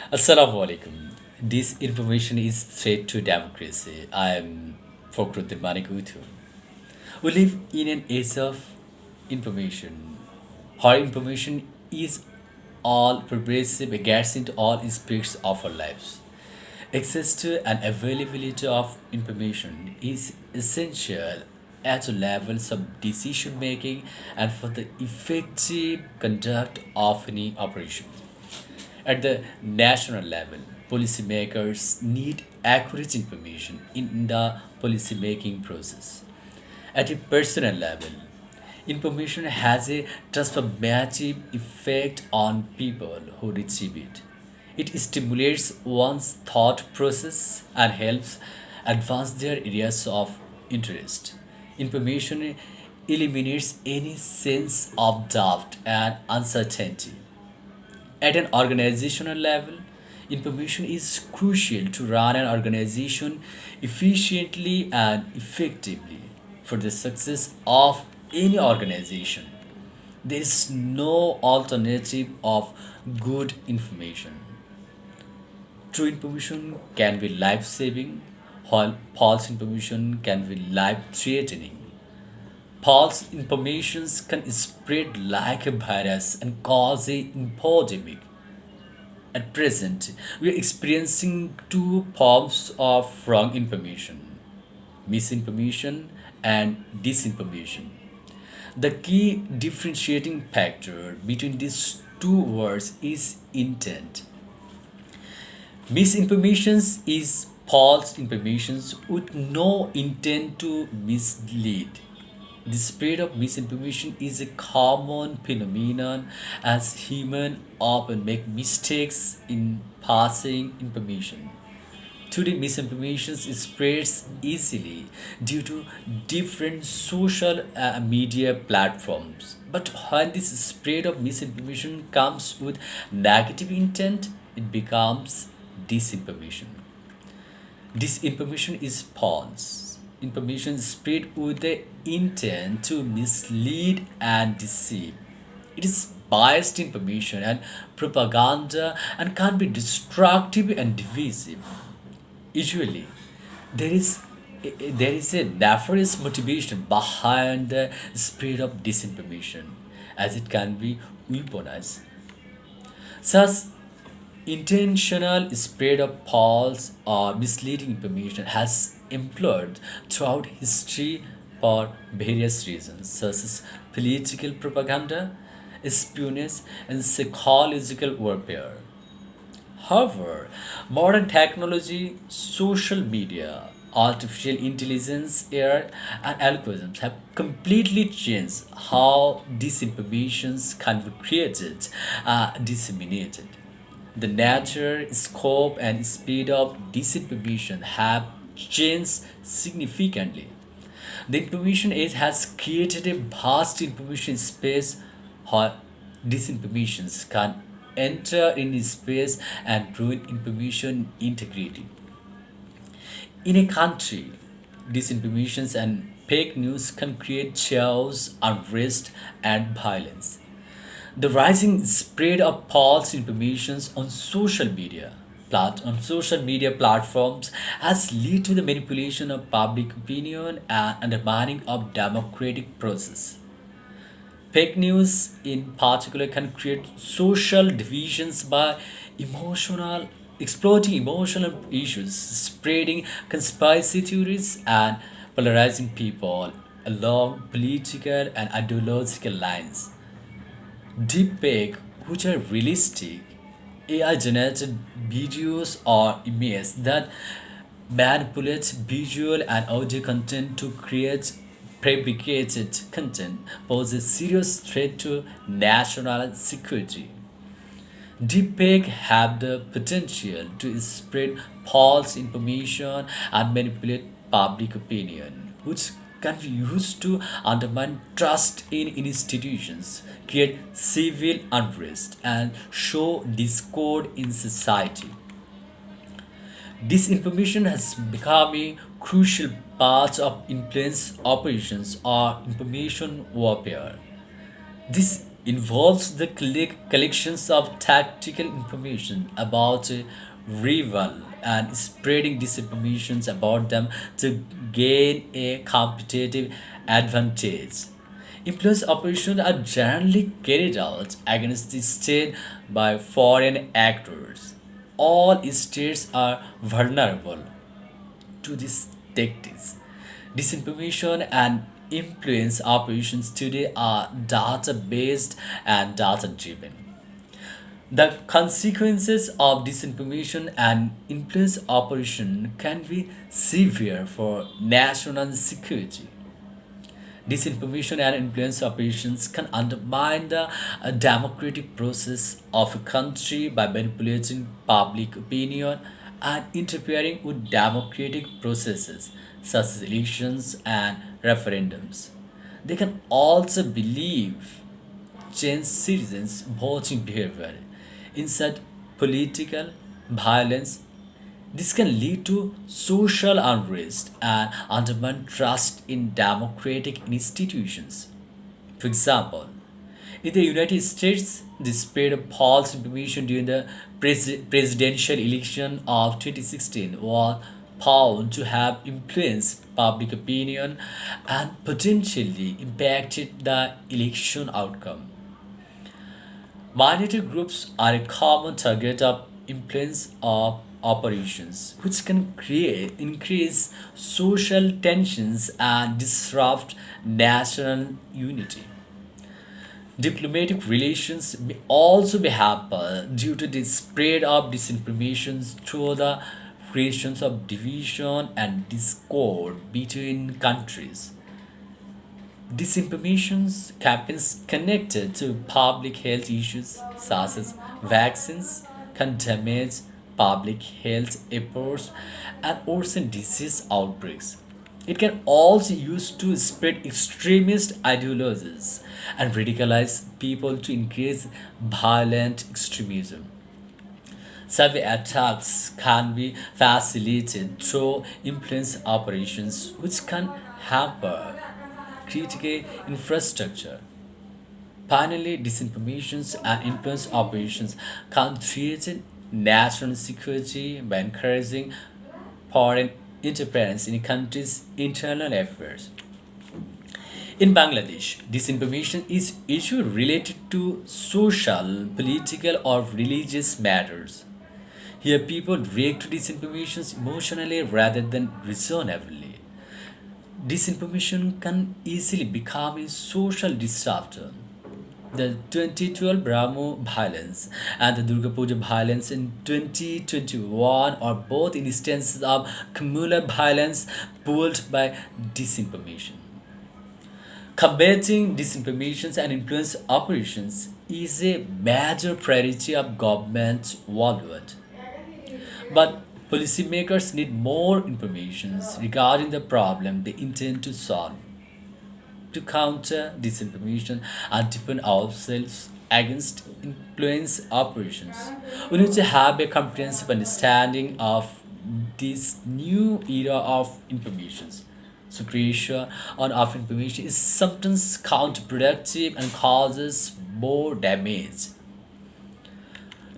Assalamu alaikum. This information is threat to democracy. I am Fokor Uddin Manik. We live in an age of information. How information is all pervasive, gets into all aspects of our lives. Access to and availability of information is essential at the levels of decision making and for the effective conduct of any operation. At the national level, policymakers need accurate information in the policymaking process. At a personal level, information has a transformative effect on people who receive it. It stimulates one's thought process and helps advance their areas of interest. Information eliminates any sense of doubt and uncertainty. At an organizational level, information is crucial to run an organization efficiently and effectively. For the success of any organization, there is no alternative of good information. True information can be life saving, while false information can be life threatening. False information can spread like a virus and cause an epidemic. At present, we are experiencing two forms of wrong information: misinformation and disinformation. The key differentiating factor between these two words is intent. Misinformation is false information with no intent to mislead. The spread of misinformation is a common phenomenon as humans often make mistakes in passing information. Today, misinformation spreads easily due to different social media platforms. But when this spread of misinformation comes with negative intent, it becomes disinformation. Disinformation is false. Information spread with the intent to mislead and deceive. It is biased information and propaganda and can be destructive and divisive. Usually, there is there is a nefarious motivation behind the spread of disinformation, as it can be weaponized. Such intentional spread of false or misleading information has employed throughout history for various reasons, such as political propaganda, espionage, and psychological warfare. However, modern technology, social media, artificial intelligence, AI, and algorithms have completely changed how disinformation can be created and disseminated. The nature, scope, and speed of disinformation have changed significantly. The information age has created a vast information space where disinformation can enter in space and ruin information integrity. In a country, disinformation and fake news can create chaos, unrest, and violence. The rising spread of false information on social media platforms has led to the manipulation of public opinion and undermining of democratic process. Fake news, in particular, can create social divisions by emotional exploiting emotional issues, spreading conspiracy theories, and polarizing people along political and ideological lines. Deepfake, which are realistic AI generated videos or images that manipulate visual and audio content to create fabricated content, pose a serious threat to national security. Deepfake have the potential to spread false information and manipulate public opinion, which can be used to undermine trust in institutions, create civil unrest, and show discord in society. Disinformation has become a crucial part of influence operations or information warfare. This involves the collections of tactical information about a rival and spreading disinformation about them to gain a competitive advantage. Influence operations are generally carried out against the state by foreign actors. All states are vulnerable to these tactics. Disinformation and influence operations today are data based and data driven. The consequences of disinformation and influence operation can be severe for national security. Disinformation and influence operations can undermine the democratic process of a country by manipulating public opinion and interfering with democratic processes such as elections and referendums. They can also believe change citizens' voting behavior, incite political violence. This can lead to social unrest and undermine trust in democratic institutions. For example, in the United States, the spread of false information during the presidential election of 2016 was found to have influenced public opinion and potentially impacted the election outcome. Minority groups are a common target of influence of operations, which can create increase social tensions and disrupt national unity. Diplomatic relations may also be hampered due to the spread of disinformation through the creations of division and discord between countries. Disinformation campaigns connected to public health issues such as vaccines can damage public health efforts and worsen disease outbreaks. It can also be used to spread extremist ideologies and radicalize people to increase violent extremism. Survey attacks can be facilitated through influence operations, which can hamper critical infrastructure. Finally, disinformation and influence operations can threaten national security by encouraging foreign interference in a country's internal affairs. In Bangladesh, disinformation is issue related to social, political, or religious matters. Here, people react to disinformation emotionally rather than reasonably. Disinformation can easily become a social disruptor. The 2012 Brahmo violence and the Durga Puja violence in 2021 are both instances of communal violence fueled by disinformation. Combating disinformation and influence operations is a major priority of governments worldwide. But policymakers need more information regarding the problem they intend to solve. To counter disinformation and defend ourselves against influence operations, we need to have a comprehensive understanding of this new era of information. Suppression of information is sometimes counterproductive and causes more damage.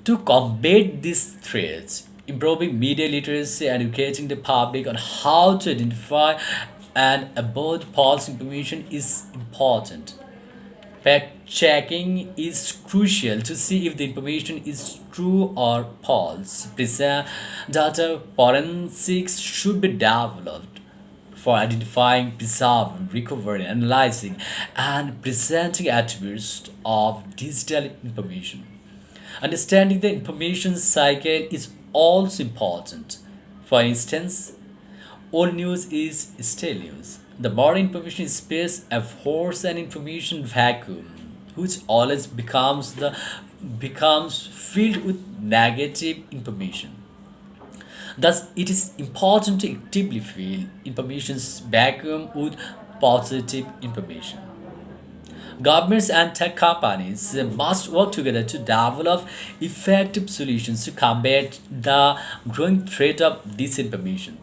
To combat these threats, improving media literacy and educating the public on how to identify and avoid false information is important. Fact checking is crucial to see if the information is true or false. Precise data forensics should be developed for identifying, preserving, recovering, analyzing, and presenting attributes of digital information. Understanding the information cycle is also important. For instance, old news is still news. The modern information space affords an information vacuum, which always becomes filled with negative information. Thus, it is important to actively fill information's vacuum with positive information. Governments and tech companies must work together to develop effective solutions to combat the growing threat of disinformation.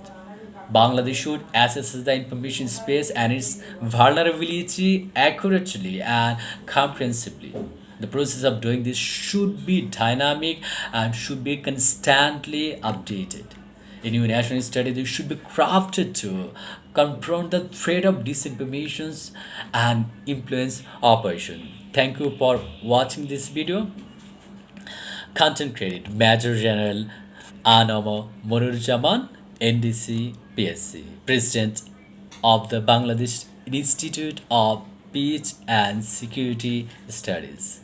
Bangladesh should assess the information space and its vulnerability accurately and comprehensively. The process of doing this should be dynamic and should be constantly updated. A new national strategy should be crafted to confront the threat of disinformation and influence operation. Thank you for watching this video. Content credit Major General Anama Moniruzzaman, NDC PSC, President of the Bangladesh Institute of Peace and Security Studies.